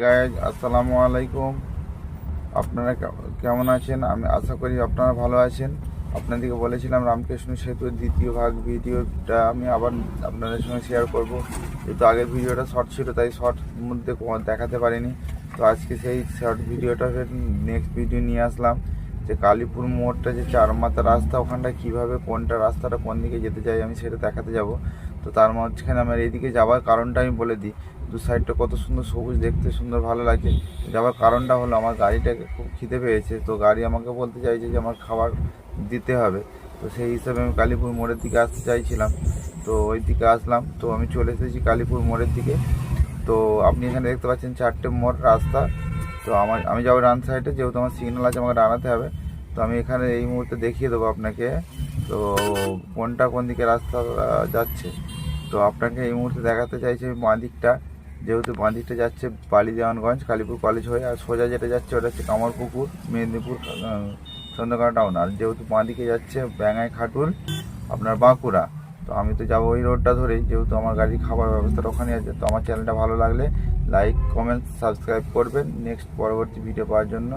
Guys আসসালামু আলাইকুম। আপনারা কেমন আছেন? আমি আশা করি আপনারা ভালো আছেন। আপনাদেরকে বলেছিলাম রামকৃষ্ণ সেতুর দ্বিতীয় ভাগ ভিডিওটা আমি আবার আপনাদের সঙ্গে শেয়ার করব। যেহেতু আগের ভিডিওটা শর্ট ছিল তাই শর্ট মধ্যে দেখাতে পারিনি। তো আজকে সেই শর্ট ভিডিওটা নেক্সট ভিডিও নিয়ে আসলাম যে কালীপুর মোড়টা যে চার মাথা রাস্তা, ওখানটা কীভাবে কোনটা রাস্তাটা কোন দিকে যেতে চাই আমি সেটা দেখাতে যাব। তো তার মাঝখানে আমার এইদিকে যাওয়ার কারণটা আমি বলে দিই। দু সাইডটা কত সুন্দর সবুজ, দেখতে সুন্দর, ভালো লাগে। যাওয়ার কারণটা হলো আমার গাড়িটাকে খুব খিদে পেয়েছে, তো গাড়ি আমাকে বলতে চাইছে যে আমার খাবার দিতে হবে। তো সেই হিসাবে আমি কালীপুর মোড়ের দিকে আসতে চাইছিলাম, তো ওই দিকে আসলাম। তো আমি চলে এসেছি কালীপুর মোড়ের দিকে। তো আপনি এখানে দেখতে পাচ্ছেন চারটে মোড় রাস্তা। তো আমি যাবো ডান সাইডে, যেহেতু আমার সিগন্যাল আছে আমাকে ডানাতে হবে। তো আমি এখানে এই মুহূর্তে দেখিয়ে দেবো আপনাকে তো কোনটা কোন দিকে রাস্তা যাচ্ছে। তো আপনাকে এই মুহূর্তে দেখাতে চাইছি আমি বাঁ দিকটা, যেহেতু বাঁ দিকটা যাচ্ছে বালিদেওয়ানগঞ্জ কালীপুর কলেজ হয়ে, আর সোজা যেটা যাচ্ছে ওটা হচ্ছে কামারপুকুর মেদিনীপুর চন্দ্রকোনা টাউন। আর যেহেতু বাঁ দিকে যাচ্ছে ব্যাঙাই খাটুল আপনার বাঁকুড়া। তো আমি তো যাবো ওই রোডটা ধরেই, যেহেতু আমার গাড়ির খাবার ব্যবস্থাটা ওখানে আছে। তো আমার চ্যানেলটা ভালো লাগলে লাইক, কমেন্ট, সাবস্ক্রাইব করবেন নেক্সট পরবর্তী ভিডিও পাওয়ার জন্য।